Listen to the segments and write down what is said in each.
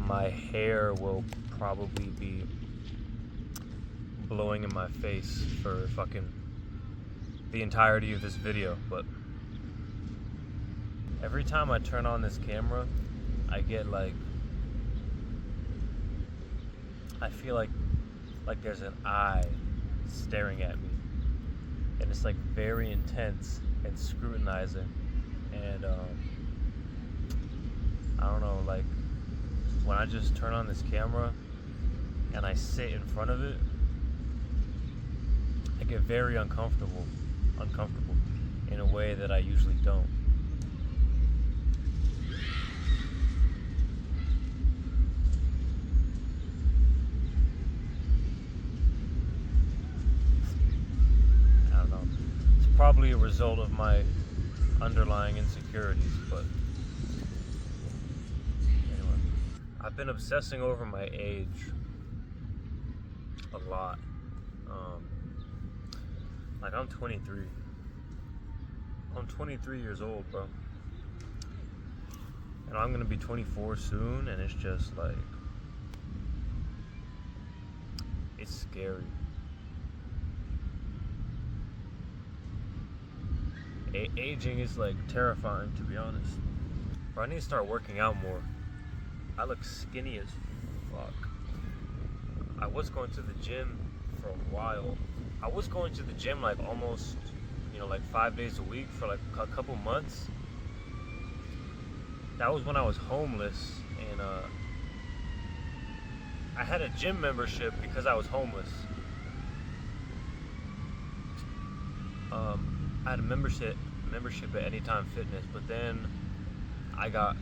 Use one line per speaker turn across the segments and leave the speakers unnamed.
my hair will probably be blowing in my face for fucking the entirety of this video. But every time I turn on this camera, I get like, I feel like there's an eye staring at me, and it's like very intense and scrutinizing. And I don't know, like when I just turn on this camera and I sit in front of it, I get very uncomfortable in a way that I usually don't. I don't know. It's probably a result of my underlying insecurities, but anyway, I've been obsessing over my age a lot. Like I'm 23. I'm 23 years old, bro. And I'm gonna be 24 soon, and it's just like, it's scary. Aging is like terrifying, to be honest. Bro, I need to start working out more. I look skinny as fuck. I was going to the gym for a while. I was going to the gym like almost, like 5 days a week for like a couple months. That was when I was homeless, and I had a gym membership because I was homeless. I had a membership at Anytime Fitness, but then I got,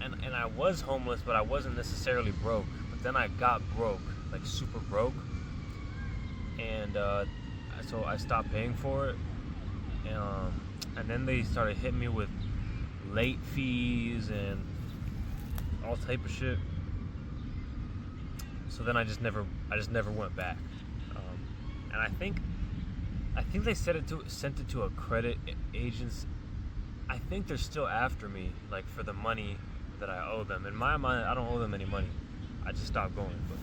and I was homeless, but I wasn't necessarily broke. But then I got broke, like super broke, and so I stopped paying for it, and then they started hitting me with late fees and all type of shit. So then I just never went back. And I think they sent it to a credit agency. I think they're still after me, like for the money that I owe them. In my mind, I don't owe them any money. I just stopped going, but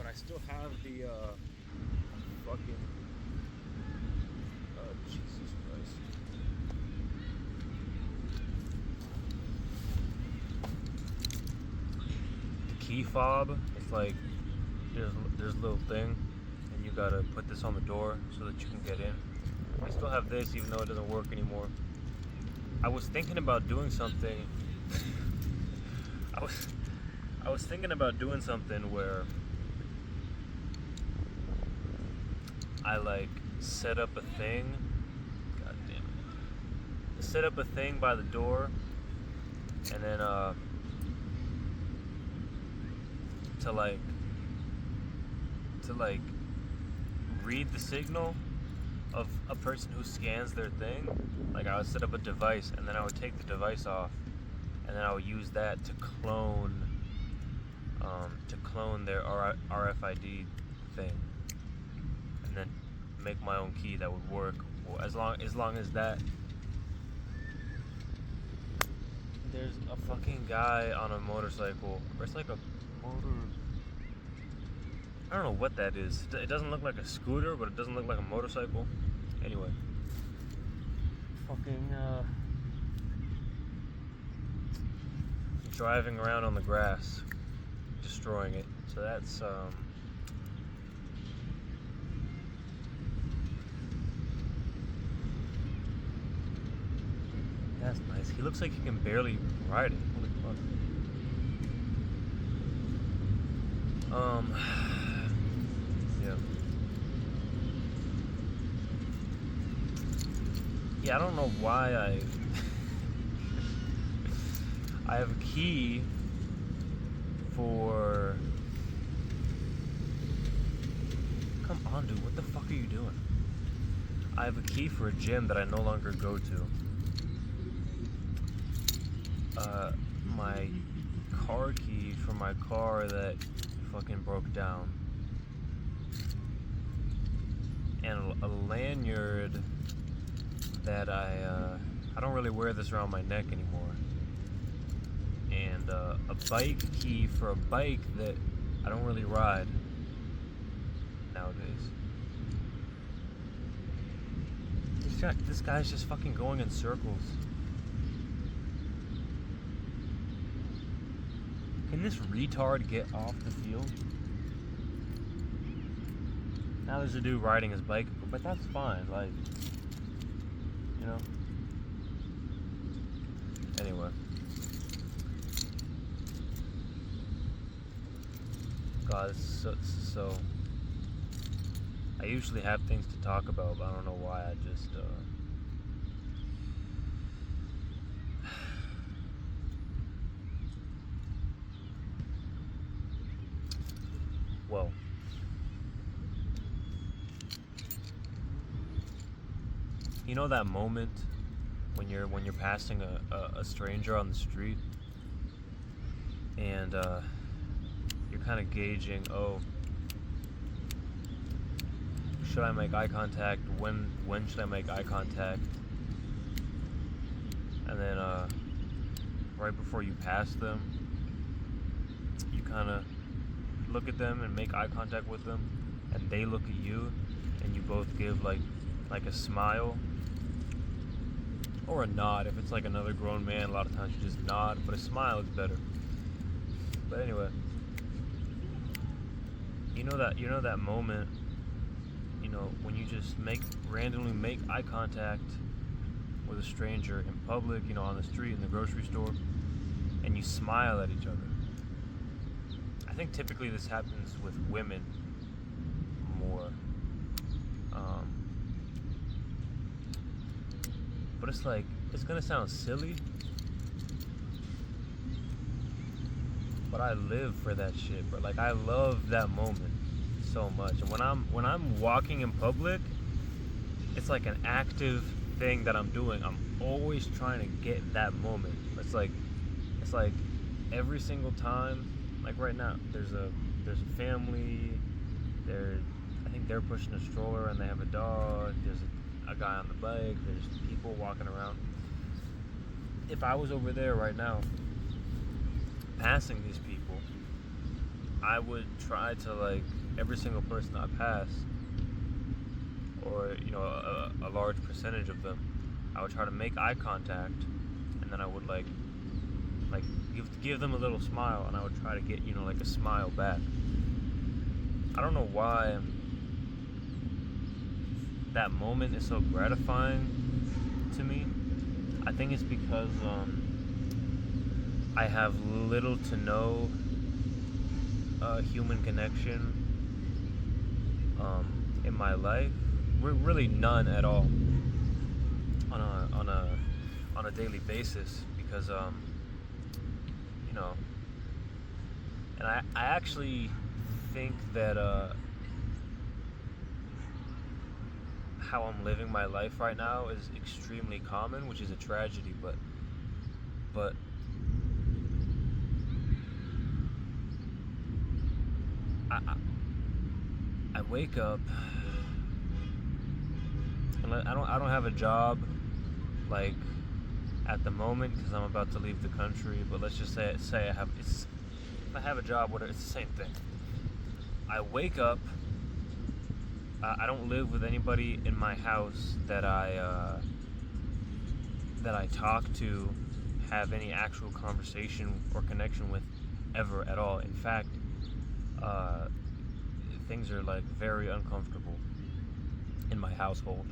I still have the fucking. Oh, Jesus Christ. The key fob. It's like there's a little thing, and you gotta put this on the door so that you can get in. I still have this, even though it doesn't work anymore. I was thinking about doing something. I was thinking about doing something where I like set up a thing. God damn it. Set up a thing by the door, and then to read the signal of a person who scans their thing. Like I would set up a device, and then I would take the device off, and then I would use that to clone their RFID thing, and then make my own key that would work. Well, as long as that. There's a fucking guy on a motorcycle, or it's like a motor. I don't know what that is. It doesn't look like a scooter, but it doesn't look like a motorcycle. Anyway. Fucking, driving around on the grass, destroying it. So that's, that's nice. He looks like he can barely ride it. Holy fuck. Yeah. Yeah, I don't know why I have a key for. Come on, dude. What the fuck are you doing? I have a key for a gym that I no longer go to. My car key for my car that fucking broke down. And a lanyard that I don't really wear this around my neck anymore. and a bike key for a bike that I don't really ride nowadays. This guy's just fucking going in circles. Can this retard get off the field? Now there's a dude riding his bike, but that's fine, like, you know? Anyway. God, this is so... I usually have things to talk about, but I don't know why. I just, well, you know that moment when you're passing a stranger on the street, and you're kind of gauging, oh, should I make eye contact? When should I make eye contact? And then right before you pass them, you kind of look at them and make eye contact with them, and they look at you, and you both give like a smile or a nod. If it's like another grown man, a lot of times you just nod, but a smile is better. But anyway, you know that moment, you know, when you just randomly make eye contact with a stranger in public, you know, on the street, in the grocery store, and you smile at each other. I think typically this happens with women more. But it's like, it's gonna sound silly, but I live for that shit, bro. Like, I love that moment so much. And when I'm walking in public, it's like an active thing that I'm doing. I'm always trying to get that moment. It's like every single time, like right now, there's a family. I think they're pushing a stroller and they have a dog. There's a guy on the bike. There's people walking around. If I was over there right now, passing these people, I would try to, like, every single person I pass, or, you know, a large percentage of them, I would try to make eye contact, and then I would like give them a little smile, and I would try to get, you know, like a smile back. I don't know why that moment is so gratifying to me. I think it's because I have little to no human connection in my life. Really none at all on a daily basis, because you know, and I actually think that how I'm living my life right now is extremely common, which is a tragedy, but I wake up and I don't have a job, like, at the moment, because I'm about to leave the country. But let's just say if I have a job, whatever, it's the same thing. I wake up. I don't live with anybody in my house that I talk to, have any actual conversation or connection with, ever at all. In fact, things are, like, very uncomfortable in my household.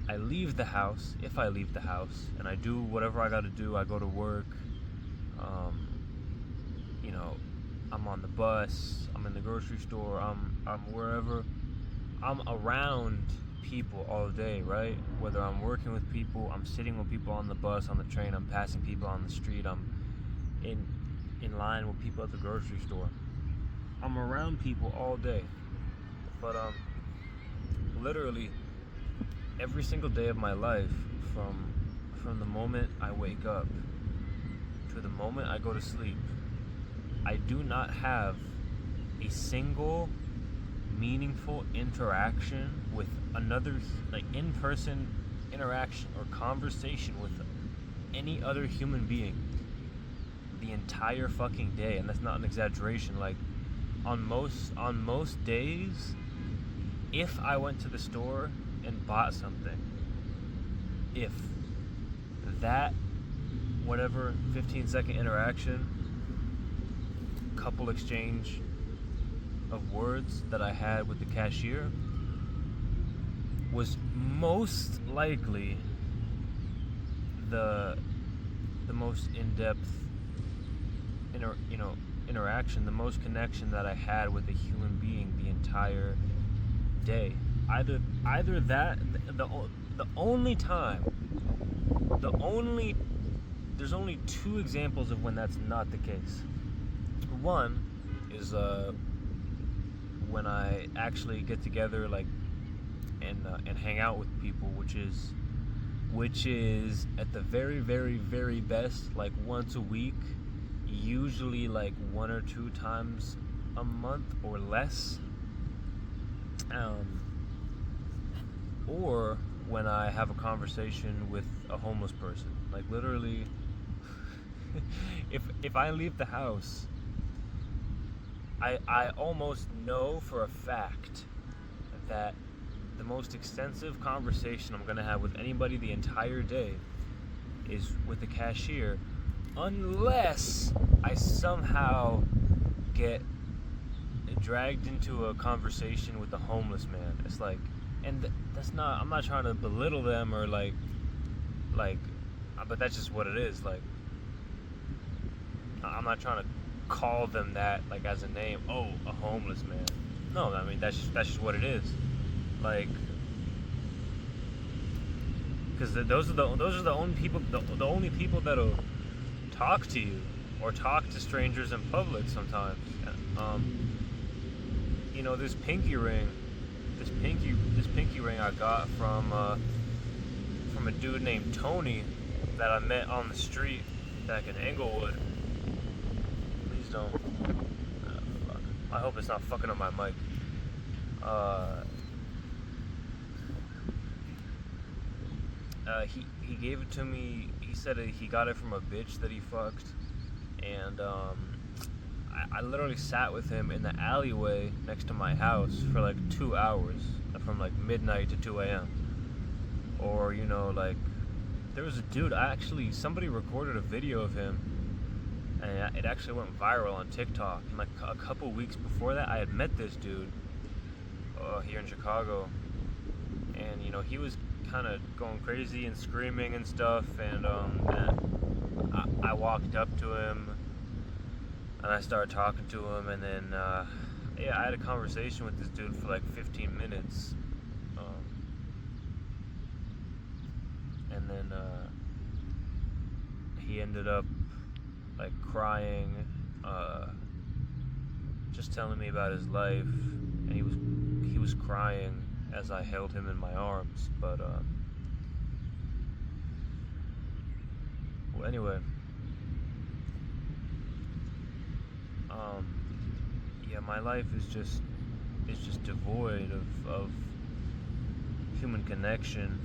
I leave the house, if I leave the house, and I do whatever I gotta do. I go to work, you know, I'm on the bus, I'm in the grocery store, I'm wherever. I'm around people all day, right? Whether I'm working with people, I'm sitting with people on the bus, on the train, I'm passing people on the street, I'm in line with people at the grocery store. I'm around people all day. But literally every single day of my life, from the moment I wake up to the moment I go to sleep, I do not have a single meaningful interaction with another, like, in-person interaction or conversation with any other human being the entire fucking day, and that's not an exaggeration. Like on most days, if I went to the store and bought something, if that whatever 15-second interaction, couple exchange of words that I had with the cashier was most likely the most in-depth interaction, the most connection that I had with a human being the entire day. Either that, the only time, there's only two examples of when that's not the case. One is when I actually get together and hang out with people, which is at the very, very, very best like once a week, usually like 1 or 2 times a month or less, or when I have a conversation with a homeless person. Like literally, if I leave the house, I almost know for a fact that the most extensive conversation I'm going to have with anybody the entire day is with the cashier, unless I somehow get dragged into a conversation with a homeless man. It's like, and that's not, I'm not trying to belittle them or like, but that's just what it is. Like, I'm not trying to call them that like as a name. Oh, a homeless man. No, I mean that's just what it is. Like, because those are the only people, the only people that'll talk to you or talk to strangers in public sometimes. You know, this pinky ring I got from a dude named Tony that I met on the street back in Englewood. Please don't. Fuck. I hope it's not fucking up my mic. He gave it to me. He said he got it from a bitch that he fucked, and I literally sat with him in the alleyway next to my house for like 2 hours, from like midnight to 2 a.m. Or, you know, like, there was a dude, somebody recorded a video of him, and it actually went viral on TikTok. And like a couple weeks before that, I had met this dude here in Chicago, and, you know, he was kind of going crazy and screaming and stuff, and I walked up to him, and I started talking to him, and then, I had a conversation with this dude for like 15 minutes, and then he ended up like crying, just telling me about his life, and he was crying as I held him in my arms. But well, anyway, my life is just devoid of human connection,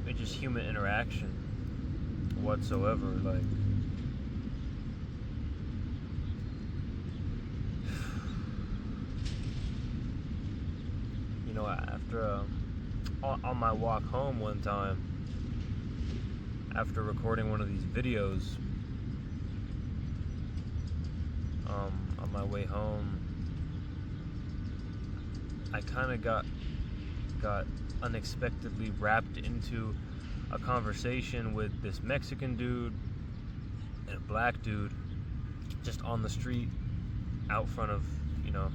and just human interaction whatsoever. Like, you know, after on my walk home one time, after recording one of these videos, on my way home, I kind of got unexpectedly wrapped into a conversation with this Mexican dude and a black dude just on the street out front of, you know,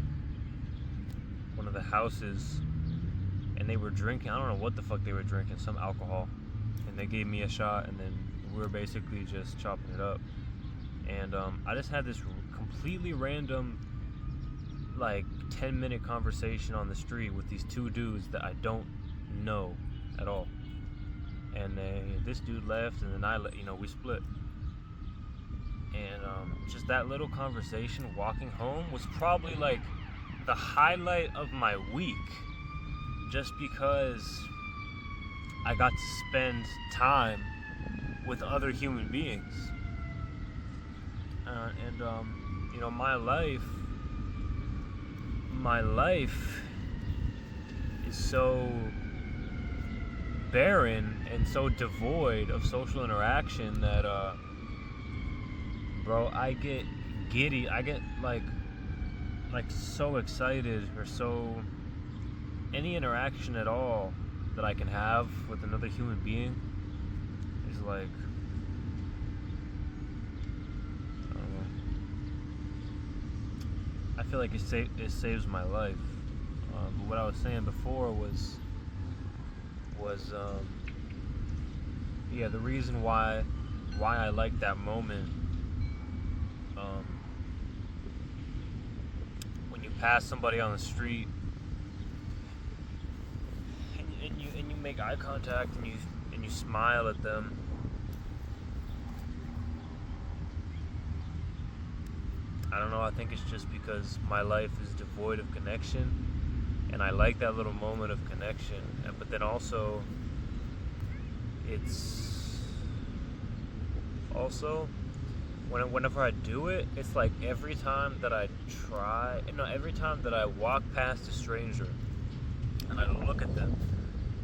one of the houses, and they were drinking, I don't know what the fuck they were drinking, some alcohol, and they gave me a shot, and then we were basically just chopping it up. And I just had this completely random, like, 10-minute conversation on the street with these two dudes that I don't know at all. And this dude left, and then we split. And just that little conversation walking home was probably like the highlight of my week, just because I got to spend time with other human beings. And you know, my life is so barren and so devoid of social interaction that bro, I get giddy. I get like so excited, or so any interaction at all that I can have with another human being is like, I don't know, I feel like it saves my life. But what I was saying before was yeah, the reason why I like that moment, when you pass somebody on the street and you make eye contact and you smile at them. I don't know, I think it's just because my life is devoid of connection, and I like that little moment of connection. But then also, it's also whenever I do it, it's like every time that I walk past a stranger and I look at them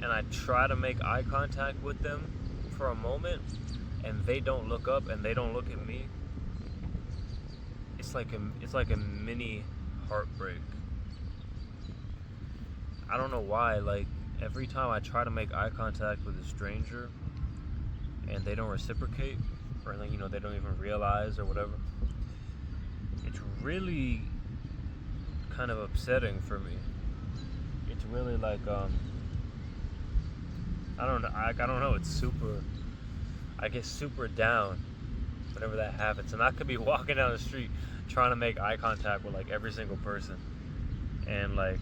and I try to make eye contact with them for a moment, and they don't look up and they don't look at me, it's like a mini heartbreak. I don't know why. Like, every time I try to make eye contact with a stranger and they don't reciprocate, or like, you know, they don't even realize or whatever, it's really kind of upsetting for me. It's really like I don't know. It's super. I get super down whenever that happens, and I could be walking down the street trying to make eye contact with like every single person, and like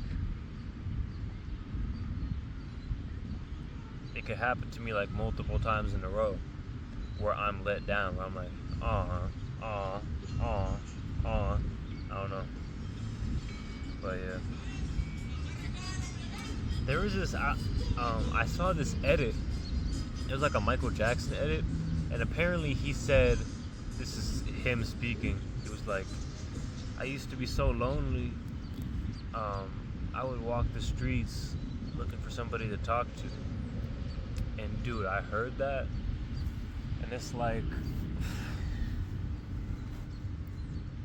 it could happen to me like multiple times in a row, where I'm let down, where I'm like, I don't know, but yeah. There was this, I saw this edit. It was like a Michael Jackson edit, and apparently he said, this is him speaking. He was like, I used to be so lonely. I would walk the streets looking for somebody to talk to. And dude, I heard that, and it's like,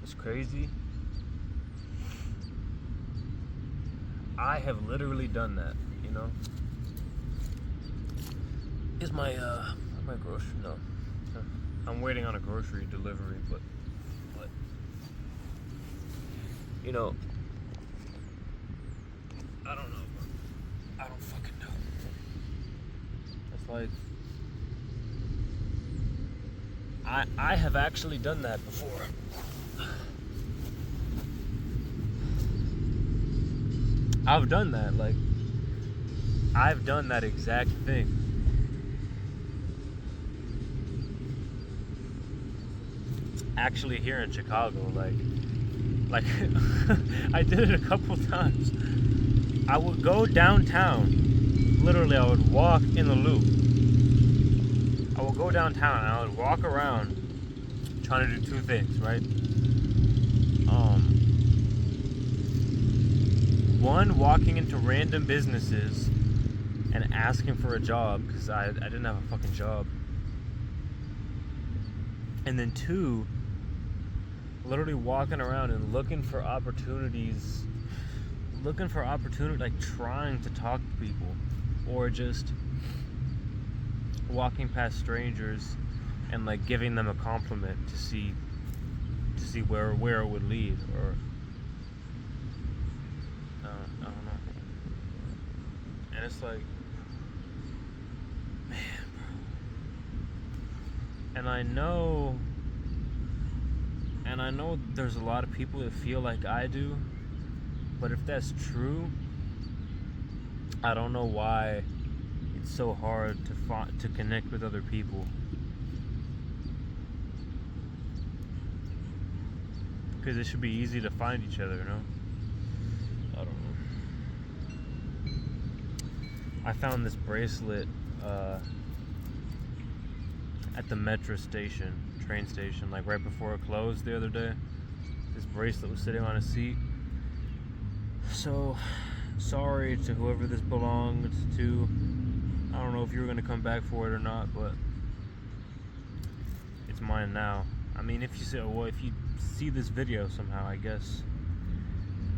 it's crazy. I have literally done that, you know? Is my grocery? No. I'm waiting on a grocery delivery, but you know, I don't know, bro. I don't fucking know. It's like, I have actually done that before. I've done that, like, I've done that exact thing. Actually here in Chicago, like I did it a couple times. I would go downtown, literally I would walk in the loop. I would go downtown and I would walk around trying to do two things, right? One, walking into random businesses and asking for a job, because I didn't have a fucking job. And then two, literally walking around and looking for opportunities, like trying to talk to people, or just walking past strangers and like giving them a compliment to see where it would lead, or I don't know. And it's like, man, bro. And I know there's a lot of people that feel like I do, but if that's true, I don't know why it's so hard to connect with other people. Because it should be easy to find each other, you know? I don't know. I found this bracelet. at the metro station, train station, like right before it closed the other day. This bracelet was sitting on a seat. So, sorry to whoever this belonged to. I don't know if you were gonna come back for it or not, but it's mine now. I mean, if you see this video somehow, I guess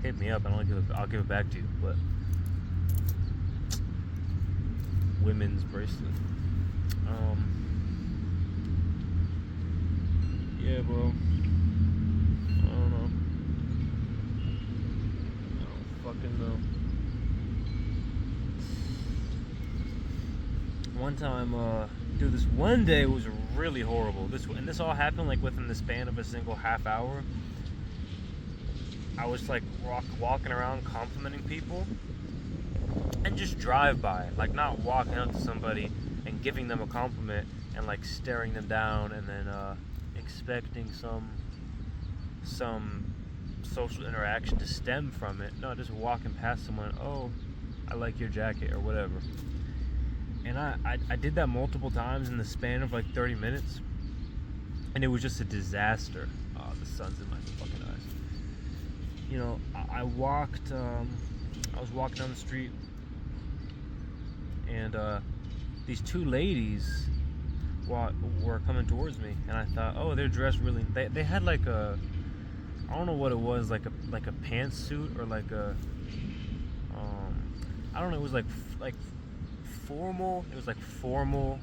hit me up and I'll give it back to you. But women's bracelet. Yeah, bro. I don't know. I don't fucking know. One time, dude, this one day was really horrible. This all happened like within the span of a single half hour. I was like walking around complimenting people and just drive by, like not walking up to somebody and giving them a compliment and like staring them down and then expecting some social interaction to stem from it. No, just walking past someone, oh, I like your jacket or whatever. And I did that multiple times in the span of like 30 minutes. And it was just a disaster. Oh, the sun's in my fucking eyes. You know, I was walking down the street. And these two ladies were coming towards me. And I thought, oh, they're dressed really... They had like a... I don't know what it was, like a pantsuit or like a... I don't know, it was like formal. It was like formal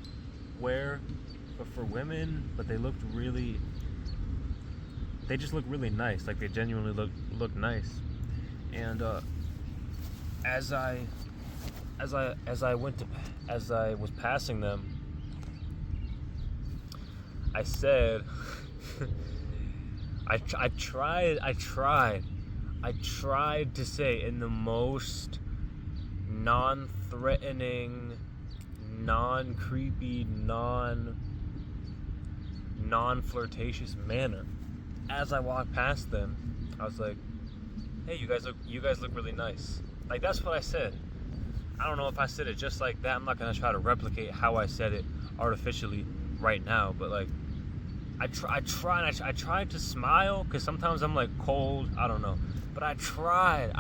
wear, but for women. But they looked really. They just looked really nice. Like they genuinely looked nice. And as I was passing them, I said, I tried to say in the most non-threatening, non-creepy, non-flirtatious manner. As I walked past them, I was like, "Hey, you guys look really nice." Like that's what I said. I don't know if I said it just like that. I'm not gonna try to replicate how I said it artificially right now, but like I tried to smile because sometimes I'm like cold. I don't know, but I tried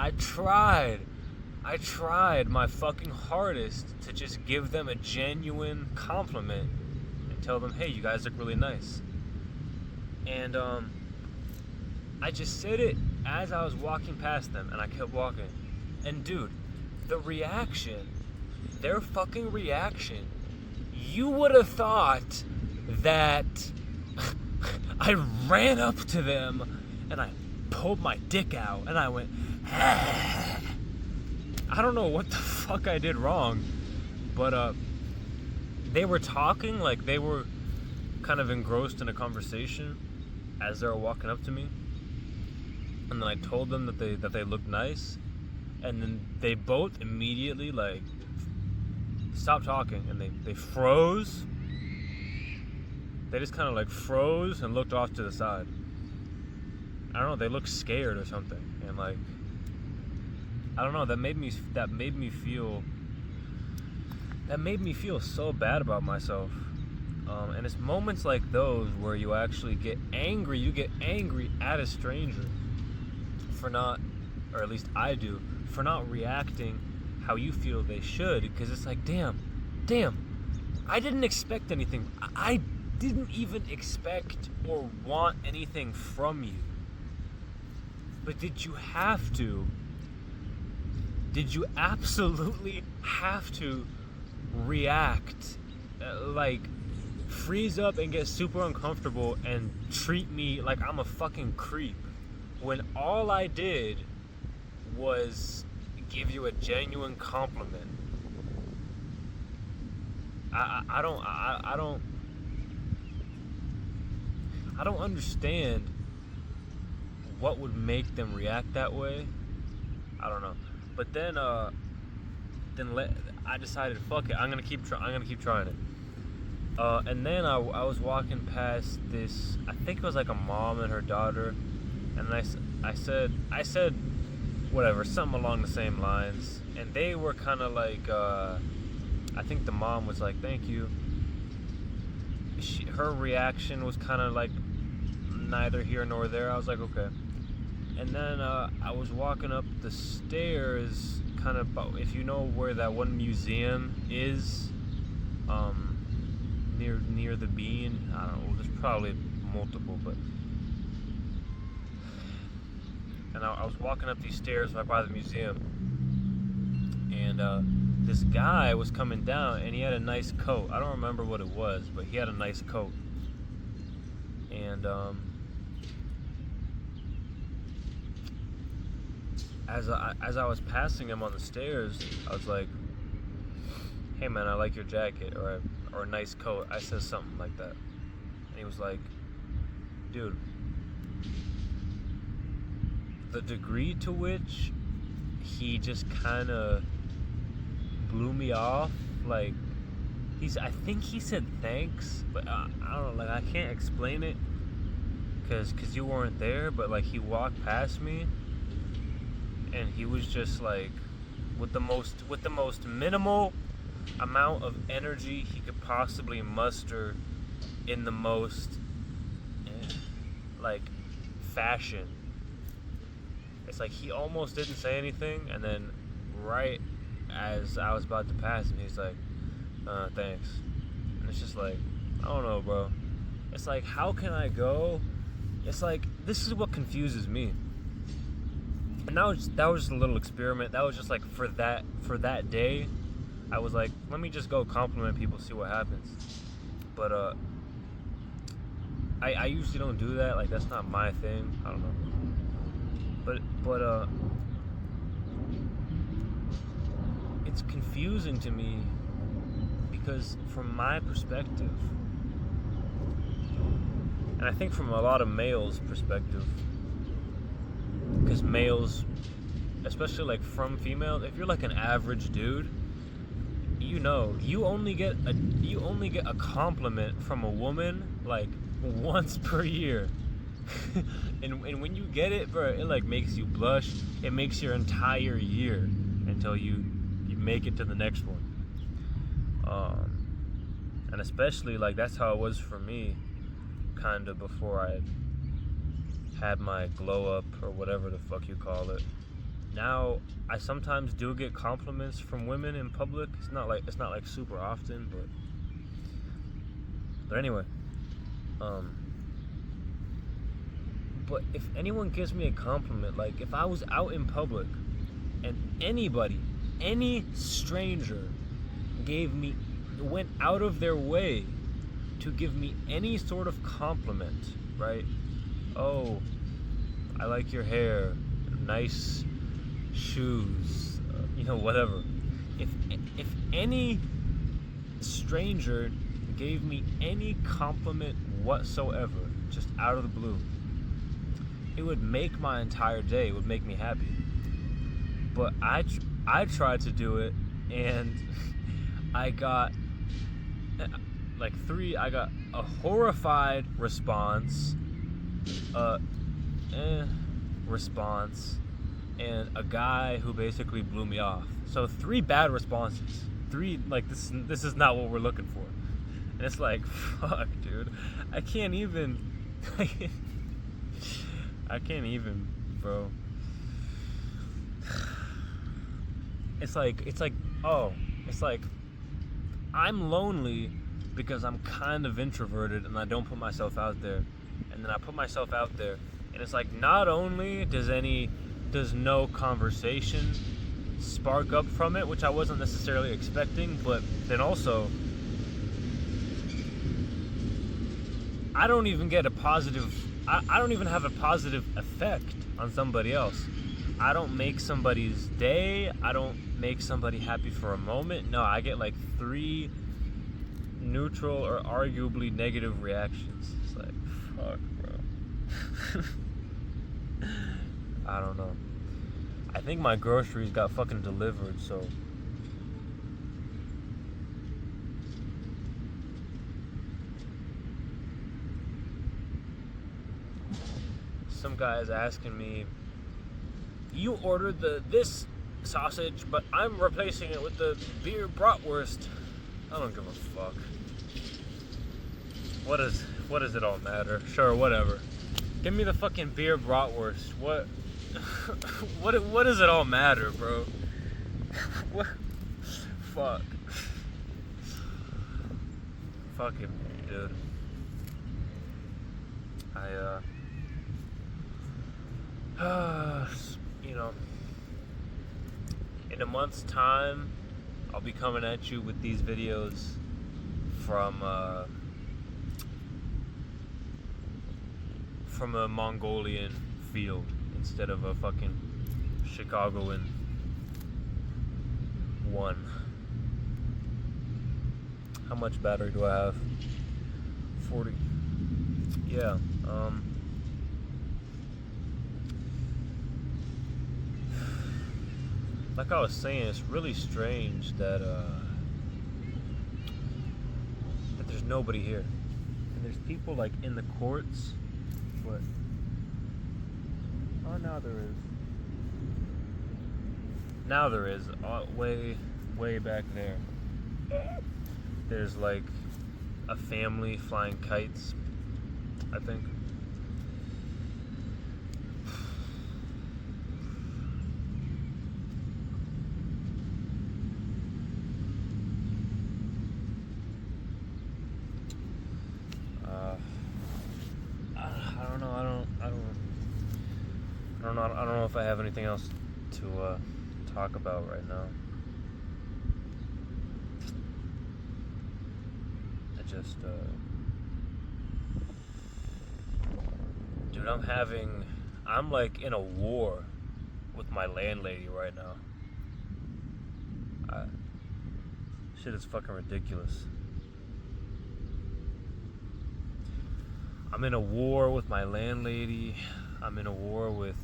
my fucking hardest to just give them a genuine compliment and tell them, hey, you guys look really nice. And I just said it as I was walking past them, and I kept walking. And dude, their fucking reaction, you would have thought that I ran up to them and I pulled my dick out and I went, ah. I don't know what the fuck I did wrong, but they were talking like they were kind of engrossed in a conversation as they were walking up to me, and then I told them that they looked nice, and then they both immediately like stopped talking and they froze. They just kind of like froze and looked off to the side. I don't know, they looked scared or something, and like I don't know, that made me feel so bad about myself. And it's moments like those where you actually get angry. You get angry at a stranger for not, or at least I do, for not reacting how you feel they should. Because it's like, damn, I didn't expect anything. I didn't even expect or want anything from you. But did you have to? Did you absolutely have to react, like freeze up and get super uncomfortable and treat me like I'm a fucking creep when all I did was give you a genuine compliment? I don't understand what would make them react that way. I don't know. But then I decided, fuck it, I'm gonna keep trying it. And then I was walking past this, I think it was like a mom and her daughter, and I said whatever, something along the same lines, and they were kind of like, I think the mom was like, thank you, her reaction was kind of like neither here nor there. I was like, okay. And then I was walking up the stairs, kind of, if you know where that one museum is, near the Bean. I don't know. There's probably multiple, but. And I was walking up these stairs right by the museum, and this guy was coming down, and he had a nice coat. I don't remember what it was, but he had a nice coat. And as I was passing him on the stairs, I was like, "Hey man, I like your jacket," or a nice coat. I said something like that, and he was like, "Dude, the degree to which he just kind of blew me off, like, I think he said thanks, but I don't know, like, I can't explain it, cause you weren't there, but like, he walked past me, and he was just like, with the most minimal amount of energy he could possibly muster, in the most, like, fashion. It's like he almost didn't say anything, and then right as I was about to pass him, he's like, thanks. And it's just like, I don't know, bro. It's like, how can I go? It's like, this is what confuses me. And that was just a little experiment. That was just like for that day. I was like, let me just go compliment people, see what happens. But I usually don't do that. Like, that's not my thing. I don't know. But it's confusing to me, because from my perspective, and I think from a lot of males' perspective, because males, especially like from females, if you're like an average dude, you know, you only get a compliment from a woman like once per year. and when you get it, bro, it like makes you blush. It makes your entire year until you make it to the next one. And especially like that's how it was for me, kind of before I had my glow up or whatever the fuck you call it. Now I sometimes do get compliments from women in public. It's not like super often, but anyway. But if anyone gives me a compliment, like if I was out in public and any stranger went out of their way to give me any sort of compliment, right? Oh, I like your hair, nice shoes, whatever. If any stranger gave me any compliment whatsoever, just out of the blue, it would make my entire day. It would make me happy. But I tried to do it, and I got I got a horrified response, response, and a guy who basically blew me off. So 3 bad responses. 3, like, this is not what we're looking for. And it's like, fuck, dude. I can't even, bro. It's like I'm lonely because I'm kind of introverted and I don't put myself out there. And then I put myself out there, and it's like, not only does no conversation spark up from it, which I wasn't necessarily expecting, but then also I don't even get a positive, I don't even have a positive effect on somebody else. I don't make somebody's day. I don't make somebody happy for a moment. No, I get like 3 neutral or arguably negative reactions. It's like, fuck, bro. I don't know. I think my groceries got fucking delivered, so. Some guy's asking me, you ordered this sausage, but I'm replacing it with the beer Bratwurst. I don't give a fuck. what does it all matter? Sure, whatever. Give me the fucking beer bratwurst. What what does it all matter, bro? What? Fuck. Fucking dude. You know, in a month's time, I'll be coming at you with these videos from a Mongolian field instead of a fucking Chicagoan one. How much battery do I have? 40. Yeah. Like I was saying, it's really strange that there's nobody here, and there's people like in the courts, but now there is. Now there is, way back there. There's like a family flying kites, I think. I don't know if I have anything else to talk about right now. Dude, I'm like in a war with my landlady right now. Shit is fucking ridiculous. I'm in a war with my landlady. I'm in a war with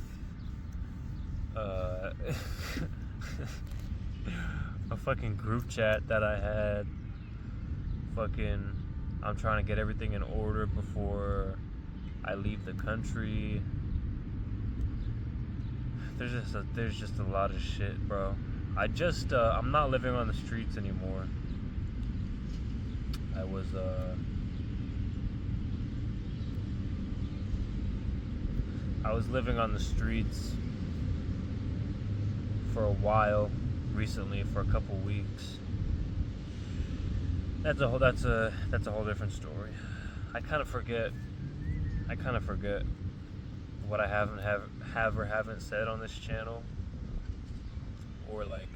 a fucking group chat that I had. I'm trying to get everything in order before I leave the country. There's just a lot of shit, bro. I'm not living on the streets anymore. I was living on the streets for a while recently, for a couple weeks. That's a whole different story. I kind of forget what I have or haven't said on this channel. Or like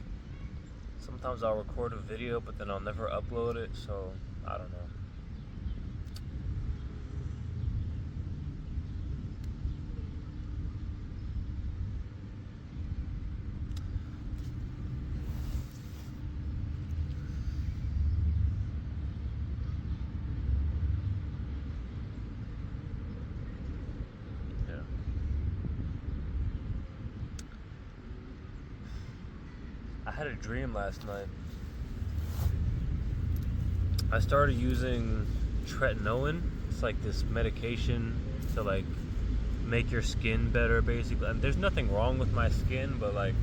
sometimes I'll record a video but then I'll never upload it, so I don't know. I had a dream last night. I started using tretinoin. It's like this medication to like make your skin better, basically. And there's nothing wrong with my skin, but like,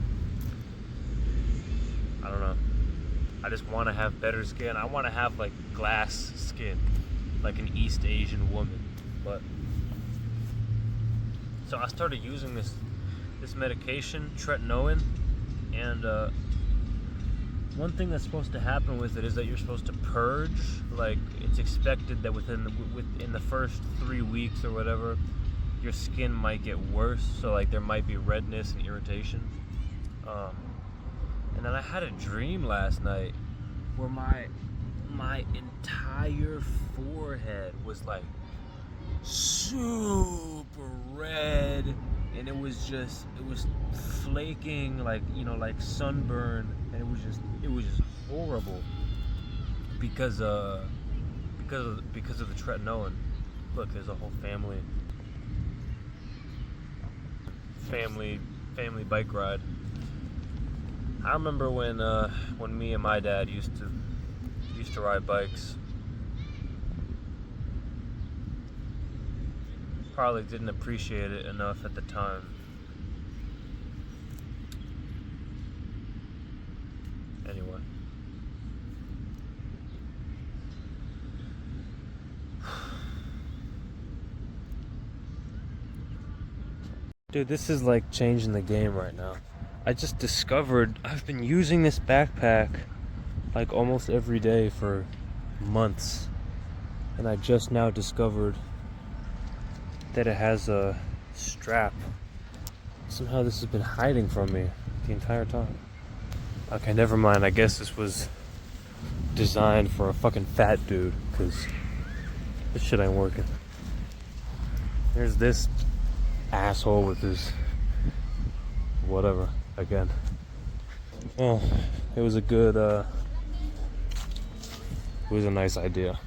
I don't know. I just want to have better skin. I want to have like glass skin, like an East Asian woman. But so I started using this medication, tretinoin, and one thing that's supposed to happen with it is that you're supposed to purge. Like, it's expected that within the first 3 weeks or whatever, your skin might get worse. So like there might be redness and irritation. And then I had a dream last night where my entire forehead was like super red, and it was flaking like, you know, like sunburn, and it was just horrible because of the tretinoin. Look, there's a whole family bike ride. I remember when me and my dad used to ride bikes. Probably didn't appreciate it enough at the time. Anyway. Dude, this is like changing the game right now. I just discovered I've been using this backpack like almost every day for months. And I just now discovered that it has a strap. Somehow this has been hiding from me the entire time. Okay, never mind. I guess this was designed for a fucking fat dude, because this shit ain't working. There's this asshole with his whatever again. Well, it was a good it was a nice idea.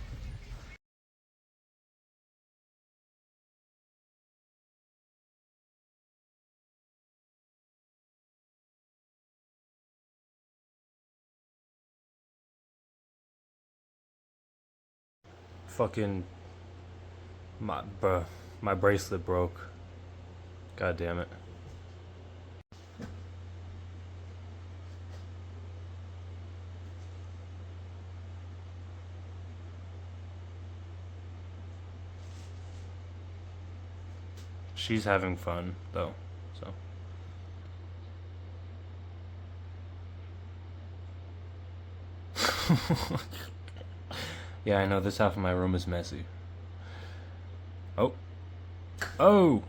Fucking my bracelet broke. God damn it. She's having fun though, so. Yeah, I know this half of my room is messy. Oh. Oh!